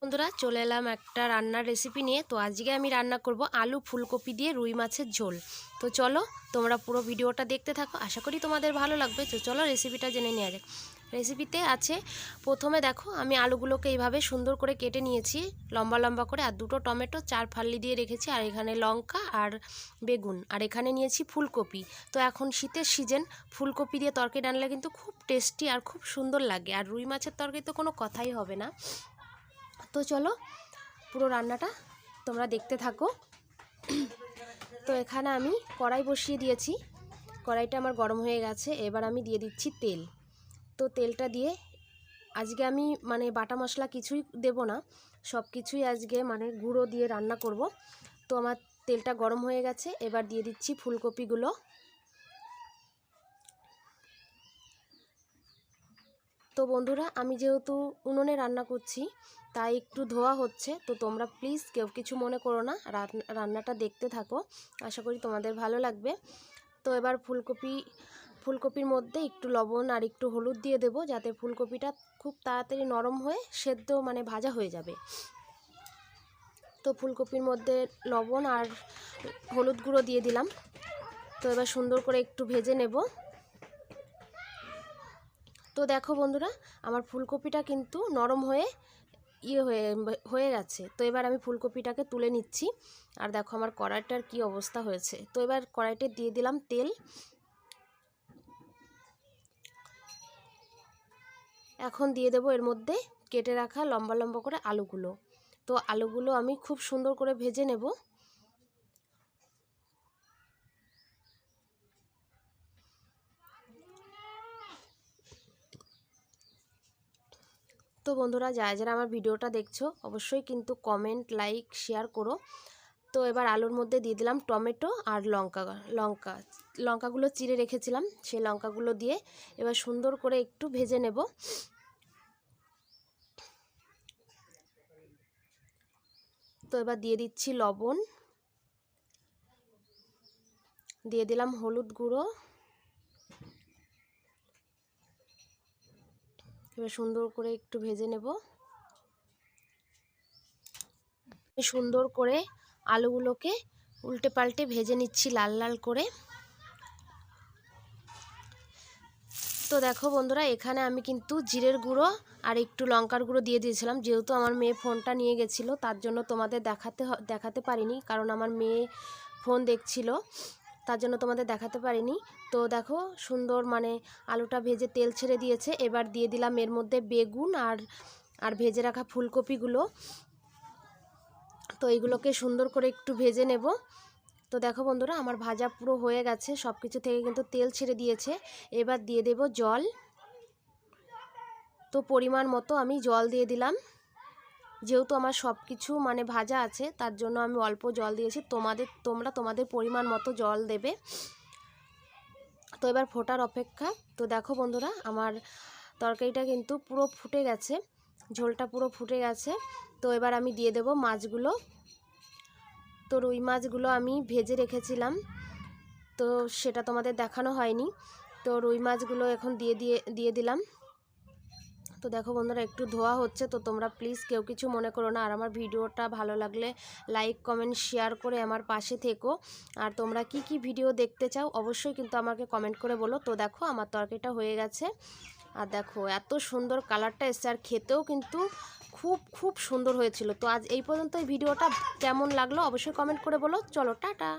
বন্ধুরা চলে এলাম একটা রান্নার রেসিপি নিয়ে। তো আজকে আমি রান্না করব আলু ফুলকপি দিয়ে রুই মাছের ঝোল। তো চলো তোমরা পুরো ভিডিওটা দেখতে থাকো, আশা করি তোমাদের ভালো লাগবে। তো চলো রেসিপিটা জেনে নেওয়া যাক। রেসিপিতে আছে, প্রথমে দেখো আমি আলুগুলোকে এইভাবে সুন্দর করে কেটে নিয়েছি লম্বা লম্বা করে, আর দুটো টমেটো 4 ফালি দিয়ে রেখেছি, আর এখানে লঙ্কা আর বেগুন, আর এখানে নিয়েছি ফুলকপি। তো এখন শীতের সিজন, ফুলকপি দিয়ে তরকারি রান্নালে কিন্তু খুব টেস্টি আর খুব সুন্দর লাগে, আর রুই মাছের তরকারি তো কোনো কথাই হবে না। তো চলো পুরো রান্নাটা তোমরা দেখতে থাকো। তো এখানে আমি কড়াই বসিয়ে দিয়েছি, কড়াইটা আমার গরম হয়ে গেছে। এবার আমি দিয়ে দিচ্ছি তেল। তো তেলটা দিয়ে আজকে আমি বাটা মশলা কিছুই দেব না, সব কিছুই আজকে গুঁড়ো দিয়ে রান্না করব। তো আমার তেলটা গরম হয়ে গেছে, এবার দিয়ে দিচ্ছি ফুলকপিগুলো। তো বন্ধুরা আমি যেহেতু উনুনে রান্না করছি তাই একটু ধোয়া হচ্ছে, তো তোমরা প্লিজ কেউ কিছু মনে করো না, রান্নাটা দেখতে থাকো, আশা করি তোমাদের ভালো লাগবে। তো এবার ফুলকপির মধ্যে একটু লবণ আর একটু হলুদ দিয়ে দেব, যাতে ফুলকপিটা খুব তাড়াতাড়ি নরম হয়ে সেদ্ধ ভাজা হয়ে যাবে। তো ফুলকপির মধ্যে লবণ আর হলুদ গুঁড়ো দিয়ে দিলাম। তো এবার সুন্দর করে একটু ভেজে নেব। তো দেখো বন্ধুরা আমার ফুলকপিটা কিন্তু নরম হয়ে হয়ে গেছে। তো এবার আমি ফুলকপিটাকে তুলে নিচ্ছি, আর দেখো আমার কড়াইটার কি অবস্থা হয়েছে। তো এবার কড়াইতে দিয়ে দিলাম তেল। এখন দিয়ে দেব এর মধ্যে কেটে রাখা লম্বা লম্বা করে আলুগুলো। তো আলুগুলো আমি খুব সুন্দর করে ভেজে নেব। তো বন্ধুরা যারা যারা আমার ভিডিওটা দেখছো অবশ্যই কিন্তু কমেন্ট, লাইক, শেয়ার করো। তো এবার আলুর মধ্যে দিয়ে দিলাম টমেটো আর লঙ্কাগুলো চিড়ে রেখেছিলাম, সেই লঙ্কাগুলো দিয়ে এবার সুন্দর করে একটু ভেজে নেব। তো এবার দিয়ে দিচ্ছি লবণ, দিয়ে দিলাম হলুদ গুঁড়ো। এবার সুন্দর করে একটু ভেজে নেব। সুন্দর করে আলুগুলোকে উল্টে পাল্টে ভেজে নিচ্ছি লাল লাল করে। তো দেখো বন্ধুরা এখানে আমি কিন্তু জিরের গুঁড়ো আর একটু লঙ্কার গুঁড়ো দিয়ে দিয়েছিলাম, যেহেতু আমার মেয়ে ফোনটা নিয়ে গেছিলো তার জন্য তোমাদের দেখাতে পারিনি, কারণ আমার মেয়ে ফোন দেখছিল, তার জন্য তোমাদের দেখাতে পারিনি। তো দেখো সুন্দর আলুটা ভেজে তেল ছেড়ে দিয়েছে। এবার দিয়ে দিলাম এর মধ্যে বেগুন আর ভেজে রাখা ফুলকপিগুলো। তো এইগুলোকে সুন্দর করে একটু ভেজে নেব। তো দেখো বন্ধুরা আমার ভাজা পুরো হয়ে গেছে, সব কিছু থেকে কিন্তু তেল ছেড়ে দিয়েছে। এবার দিয়ে দেব জল। তো পরিমাণ মতো আমি জল দিয়ে দিলাম, যেহেতু আমার সব কিছু ভাজা আছে তার জন্য আমি অল্প জল দিয়েছি, তোমরা তোমাদের পরিমাণ মতো জল দেবে। তো এবার ফোটার অপেক্ষা। তো দেখো বন্ধুরা আমার তরকারিটা কিন্তু পুরো ফুটে গেছে, ঝোলটা পুরো ফুটে গেছে। তো এবার আমি দিয়ে দেব মাছগুলো। তো রুই মাছগুলো আমি ভেজে রেখেছিলাম, তো সেটা তোমাদের দেখানো হয়নি। তো রুই মাছগুলো এখন দিয়ে দিলাম। তো দেখো বন্ধুরা একটু ধোয়া হচ্ছে, তো তোমরা প্লিজ কেউ কিছু মনে করো না, আর আমার ভিডিওটা ভালো লাগলে লাইক, কমেন্ট, শেয়ার করে আমার পাশে থেকো। আর তোমরা কি কি ভিডিও দেখতে চাও অবশ্যই কিন্তু আমাকে কমেন্ট করে বলো। তো দেখো আমার তরকারিটা হয়ে গেছে, আর দেখো এত সুন্দর কালারটা এসছে, আর খেতেও কিন্তু খুব খুব সুন্দর হয়েছিল। তো আজ এই পর্যন্ত এই ভিডিওটা কেমন লাগলো অবশ্যই কমেন্ট করে বলো। চলো টাটা।